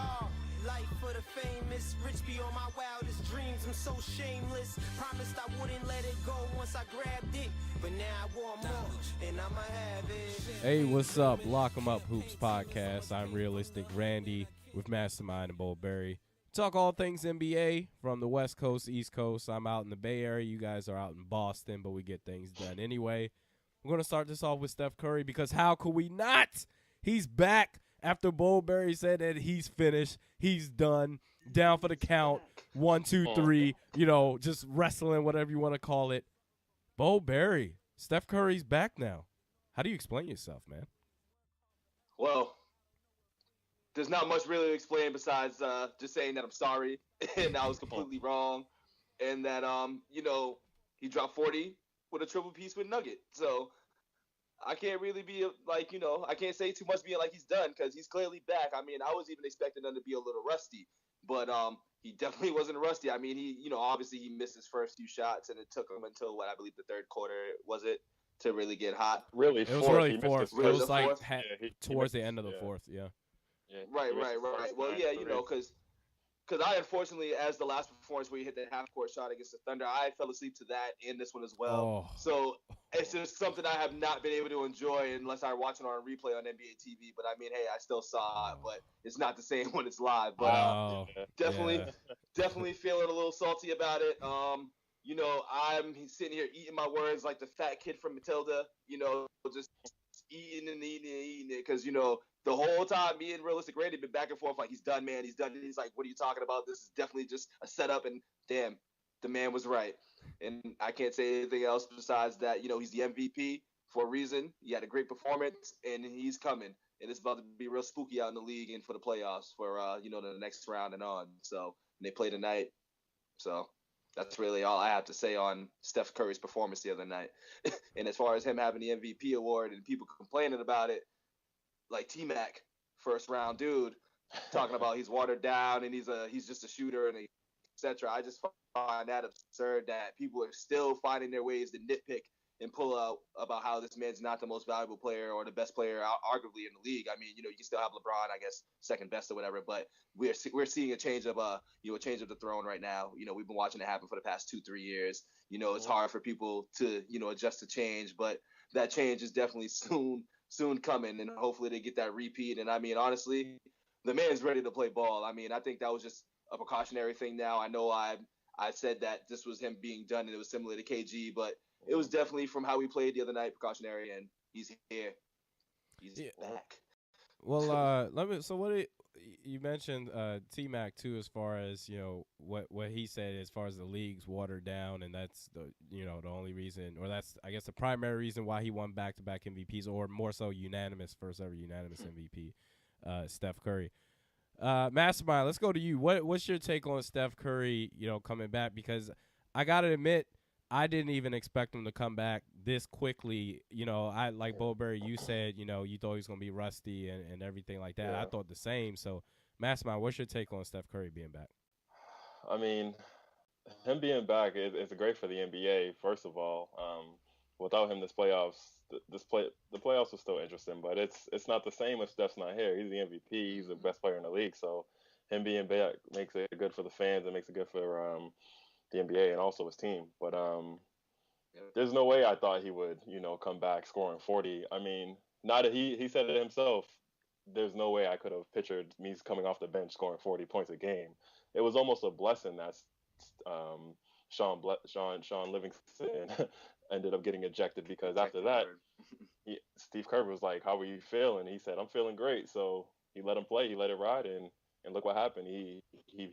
all. Life for the famous, rich beyond my wildest dreams. I'm so shameless. Promised I wouldn't let it go once I grabbed it. But now I want more, and I'ma have it. Hey, what's up? LockEmUp Hoops Podcast. I'm Realistic Randy with Mastermind and Bowberry. Talk all things NBA from the West Coast, East Coast. I'm out in the Bay Area. You guys are out in Boston, but we get things done anyway. We're going to start this off with Steph Curry because how could we not? He's back after Bowberry said that he's finished. He's done. Down for the count. 1, 2, 3. You know, just wrestling, whatever you want to call it. Bowberry, Steph Curry's back now. How do you explain yourself, man? Well, there's not much really to explain besides just saying that I'm sorry and I was completely wrong, and that he dropped 40 with a triple piece with Nugget. So I can't really be I can't say too much being like he's done because he's clearly back. I mean, I was even expecting him to be a little rusty, but he definitely wasn't rusty. I mean, obviously he missed his first few shots, and it took him until I believe the third quarter was it to really get hot. Really, It was fourth. really He missed fourth. his It really was the like fourth? towards the end of the fourth, yeah. Right. Well, Yeah, because I unfortunately, as the last performance where he hit that half-court shot against the Thunder, I fell asleep to that and this one as well. Oh. So it's just something I have not been able to enjoy unless I watch it on replay on NBA TV. But I mean, hey, I still saw it, but it's not the same when it's live. But definitely feeling a little salty about it. I'm sitting here eating my words like the fat kid from Matilda. Just eating it because the whole time me and Realistic Randy been back and forth like he's done, man. He's done. He's like, what are you talking about? This is definitely just a setup. And damn, the man was right. And I can't say anything else besides that. He's the MVP for a reason. He had a great performance, and he's coming. And it's about to be real spooky out in the league and for the playoffs for the next round and on. So and they play tonight. So that's really all I have to say on Steph Curry's performance the other night. And as far as him having the MVP award and people complaining about it, like T-Mac, first round dude, talking about he's watered down and he's just a shooter and etc. I just find that absurd that people are still finding their ways to nitpick and pull out about how this man's not the most valuable player or the best player arguably in the league. I mean, you can still have LeBron, I guess, second best or whatever, but we're seeing a change of the throne right now. We've been watching it happen for the past 2-3 years. It's hard for people to adjust to change, but that change is definitely soon coming, and hopefully they get that repeat. And I mean, honestly, the man's ready to play ball. I mean, I think that was just a precautionary thing. Now I know I said that this was him being done and it was similar to KG, but it was definitely from how we played the other night, precautionary, and he's here. He's back. Well, you mentioned T-Mac too, as far as what he said as far as the league's watered down, and that's the only reason, or that's I guess the primary reason why he won back-to-back MVPs, or more so first ever unanimous MVP, Steph Curry. Mastermind, let's go to you. What's your take on Steph Curry coming back? Because I gotta admit, I didn't even expect him to come back this quickly. I like Bowberry, you said, you thought he was going to be rusty and everything like that. Yeah. I thought the same. So, Mastermind, what's your take on Steph Curry being back? I mean, him being back is great for the NBA, first of all. Without him, the playoffs are still interesting, but it's not the same if Steph's not here. He's the MVP. He's the best player in the league. So, him being back makes it good for the fans. It makes it good for the NBA and also his team. But there's no way I thought he would, come back scoring 40. I mean, not that he said it himself. There's no way I could have pictured me coming off the bench scoring 40 points a game. It was almost a blessing that Sean Livingston ended up getting ejected, because after that, Steve Kerr was like, "How are you feeling?" He said, "I'm feeling great." So he let him play. He let it ride, and look what happened. He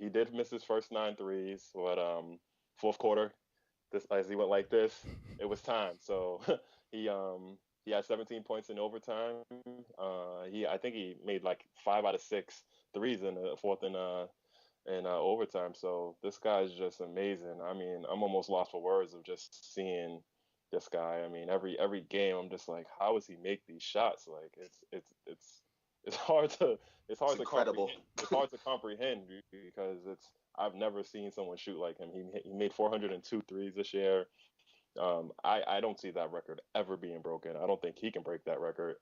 did miss his first 9 threes, but fourth quarter, as he went like this, it was time. So he had 17 points in overtime. I think he made like 5 out of 6 threes in the fourth and overtime. So this guy is just amazing. I mean, I'm almost lost for words of just seeing this guy. I mean, every game I'm just like, how does he make these shots? Like it's hard to incredible. It's hard to comprehend because I've never seen someone shoot like him. He made 402 threes this year. I don't see that record ever being broken. I don't think he can break that record.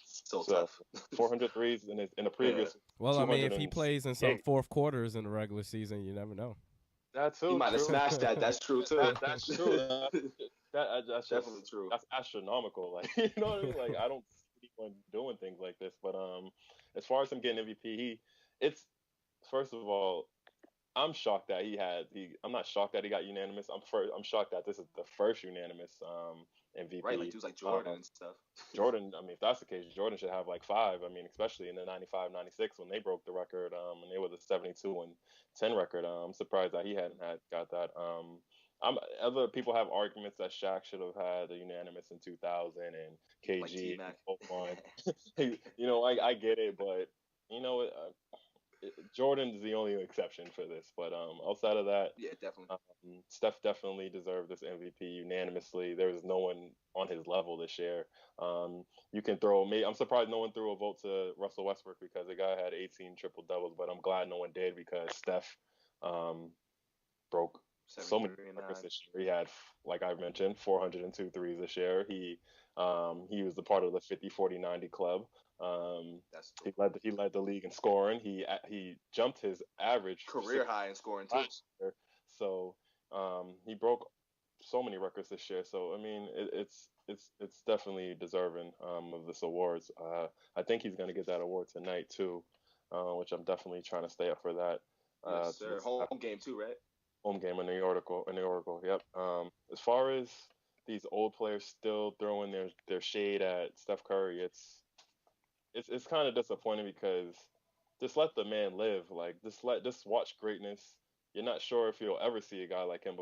So tough. 400 threes in the previous. Well, I mean, if he 268. plays in some fourth quarters in the regular season, you never know. That's He might have smashed that. That's true too. That's true. That's definitely true. That's astronomical. Like, you know what I mean? Like, I don't see anyone doing things like this. But as far as him getting MVP, it's first of all, I'm shocked that I'm not shocked that he got unanimous. I'm shocked that this is the first unanimous MVP. Right, like dudes like Jordan and stuff. Jordan, I mean, if that's the case, Jordan should have like 5. I mean, especially in the 95-96 when they broke the record, and it was a 72-10 record. I'm surprised that he hadn't got that. Other people have arguments that Shaq should have had a unanimous in 2000 and KG and you know, I get it, but you know, Jordan's the only exception for this. But outside of that, yeah, definitely. Steph definitely deserved this MVP unanimously. There was no one on his level this year. You can throw me. I'm surprised no one threw a vote to Russell Westbrook because the guy had 18 triple doubles, but I'm glad no one did because Steph broke so many records this year. He had, like I mentioned, 402 threes this year. He was a part of the 50-40-90 club. He led the league in scoring. He jumped his average career high in scoring too. So he broke so many records this year. So I mean, it's definitely deserving of this awards. I think he's going to get that award tonight too, which I'm definitely trying to stay up for that. Yes, sir. Home game too, right? Home game in the Oracle. Yep. As far as these old players still throwing their shade at Steph Curry, it's kind of disappointing because just let the man live. Like just watch greatness. You're not sure if you'll ever see a guy like him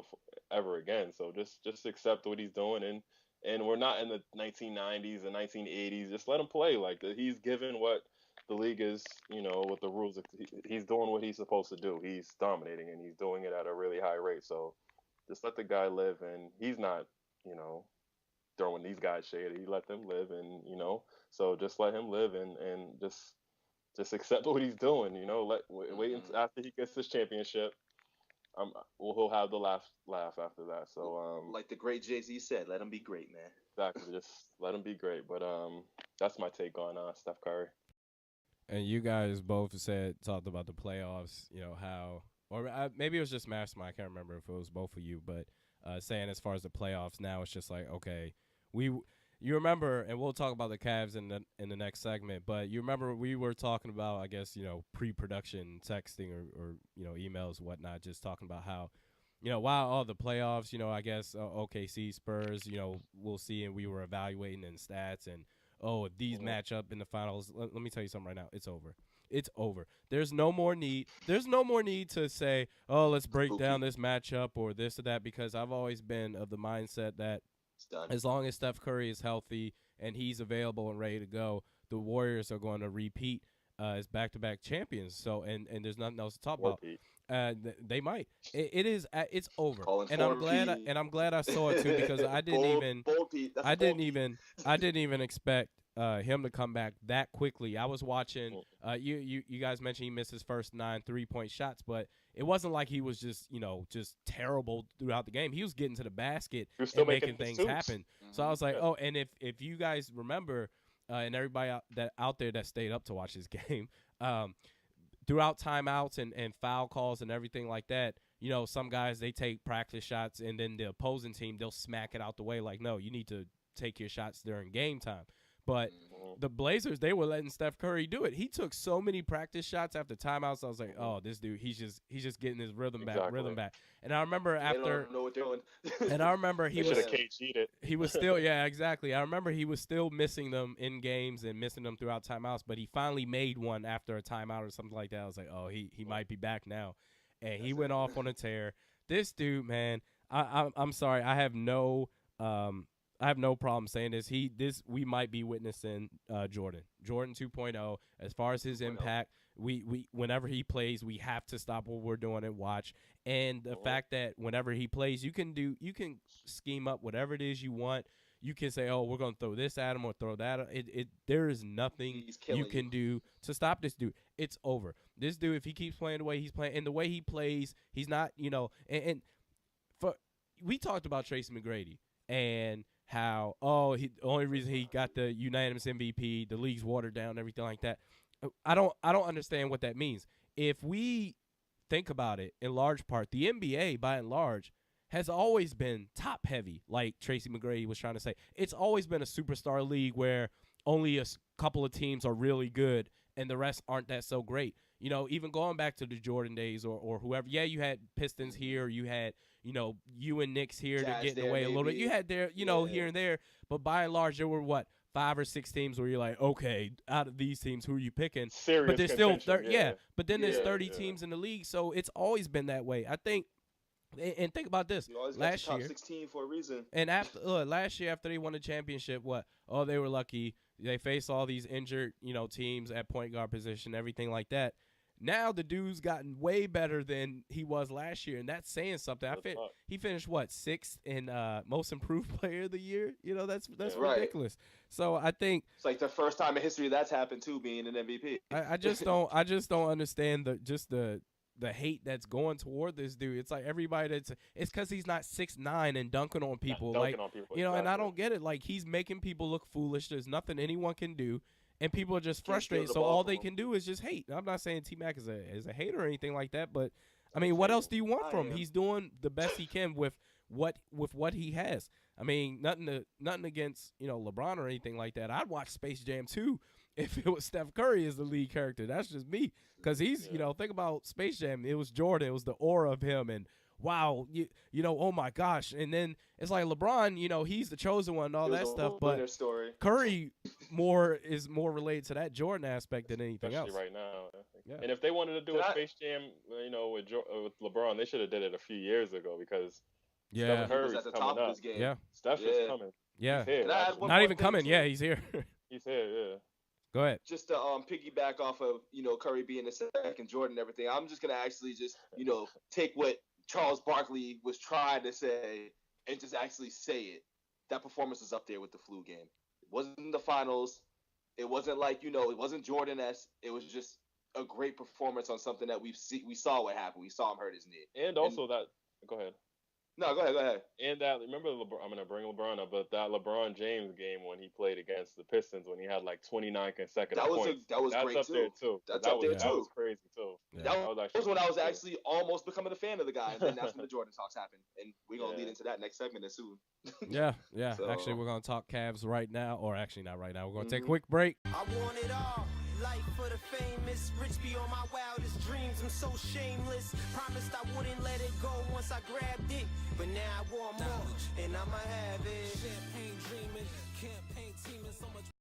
ever again. So just accept what he's doing, and we're not in the 1990s and 1980s. Just let him play. Like he's given what the league is, you know, with the rules. He's doing what he's supposed to do. He's dominating and he's doing it at a really high rate. So just let the guy live, and he's not, you know, throwing these guys shade. He let them live, and you know, so just let him live and just accept what he's doing. You know, wait until after he gets his championship. He'll have the laugh after that. So like the great Jay-Z said, let him be great, man. Exactly, just let him be great. But that's my take on Steph Curry. And you guys both talked about the playoffs. You know how, or maybe it was just Mastermind. I can't remember if it was both of you, but saying as far as the playoffs now, it's just like okay, you remember, and we'll talk about the Cavs in the next segment. But you remember we were talking about, I guess, you know, pre-production texting or you know, emails, whatnot, just talking about how, you know, while all the playoffs, you know, I guess OKC Spurs, you know, we'll see, and we were evaluating in stats, and if these match up in the finals, let me tell you something right now, it's over. It's over. There's no more need. There's no more need to say, oh, let's break down this matchup or this or that, because I've always been of the mindset that as long as Steph Curry is healthy and he's available and ready to go, the Warriors are going to repeat as back-to-back champions. So and there's nothing else to talk about. They might. It's over. And I'm glad I saw it too, because I didn't even expect him to come back that quickly. I was watching. You guys mentioned he missed his first 9 3-point shots, but it wasn't like he was just terrible throughout the game. He was getting to the basket and making things happen. Mm-hmm. So I was like, and if you guys remember, and everybody out there that stayed up to watch this game, throughout timeouts and foul calls and everything like that, you know, some guys, they take practice shots, and then the opposing team, they'll smack it out the way like, no, you need to take your shots during game time. But the Blazers, they were letting Steph Curry do it. He took so many practice shots after timeouts. I was like, oh, this dude, he's just getting his rhythm back. And I remember they don't know what they're doing. And I remember he was cheated. He was still, yeah, exactly. I remember he was still missing them in games and missing them throughout timeouts, but he finally made one after a timeout or something like that. I was like, oh, he might be back now. And he went off on a tear. This dude, man, I'm sorry, I have no problem saying this. We might be witnessing Jordan 2.0 as far as his impact. We whenever he plays, we have to stop what we're doing and watch. And the fact that whenever he plays, you can scheme up whatever it is you want. You can say, oh, we're gonna throw this at him or throw that. There is nothing you can do to stop this dude. It's over. This dude, if he keeps playing the way he's playing and the way he plays, he's not, and we talked about Tracy McGrady. and how the only reason he got the unanimous MVP, the league's watered down, everything like that. I don't understand what that means. If we think about it, in large part, the NBA by and large has always been top heavy, like Tracy McGrady was trying to say. It's always been a superstar league where only a couple of teams are really good and the rest aren't that so great. You know, even going back to the Jordan days or whoever. Yeah, you had Pistons here, you had, you and Knicks here to get in the way a little bit. You had there, here and there, but by and large there were 5 or 6 teams where you're like, okay, out of these teams, who are you picking? Serious but there's still but then there's 30 yeah. teams in the league, so it's always been that way. I think. And think about this. You always last got the top year, 16 for a reason. And after last year, after they won the championship, they were lucky. They faced all these injured, teams at point guard position, everything like that. Now the dude's gotten way better than he was last year, and that's saying something. He finished 6th in most improved player of the year. That's ridiculous. So I think it's like the first time in history that's happened too, being an MVP. I just don't understand the hate that's going toward this dude. It's like everybody it's because he's not 6'9" and dunking on people. Exactly. And I don't get it. Like, he's making people look foolish. There's nothing anyone can do. And people are just frustrated. So all they can do is just hate. I'm not saying T-Mac is a hater or anything like that, but I mean, what else do you want from him? He's doing the best he can with what he has. I mean, nothing against, LeBron or anything like that. I'd watch Space Jam 2 if it was Steph Curry as the lead character. That's just me. Because he's, think about Space Jam. It was Jordan. It was the aura of him. And, wow, oh, my gosh. And then it's like LeBron, he's the chosen one and all that stuff. But Curry is more related to that Jordan aspect than anything else. Right now. Yeah. And if they wanted to do a Space Jam, with LeBron, they should have did it a few years ago because Steph Curry's at the coming top up. of his game. Yeah. Steph is coming. Yeah. He's here, not even coming. Yeah, he's here. He's here, yeah. Go ahead. Just to piggyback off of, Curry being the second Jordan and everything, I'm just going to actually just, take what Charles Barkley was trying to say and just actually say it. That performance is up there with the flu game. It wasn't the finals. It wasn't like, it wasn't Jordan-esque. It was just a great performance on something that we saw what happened. We saw him hurt his knee. And also go ahead. No, go ahead. And that, remember I'm going to bring LeBron up, but that LeBron James game when he played against the Pistons when he had 29 consecutive points. That was great up too. There too. That's up there too. That was crazy too. Yeah. That was when I was actually almost becoming a fan of the guy, and then that's when the Jordan talks happened. And we're going to lead into that next segment soon. Yeah. So, actually, we're going to talk Cavs right now, or actually not right now. We're going to take a quick break. I want it all. Life for the famous, rich beyond my wildest dreams. I'm so shameless. Promised I wouldn't let it go once I grabbed it, but now I want more, and I'ma have it. Champagne dreaming, campaign teaming, so much.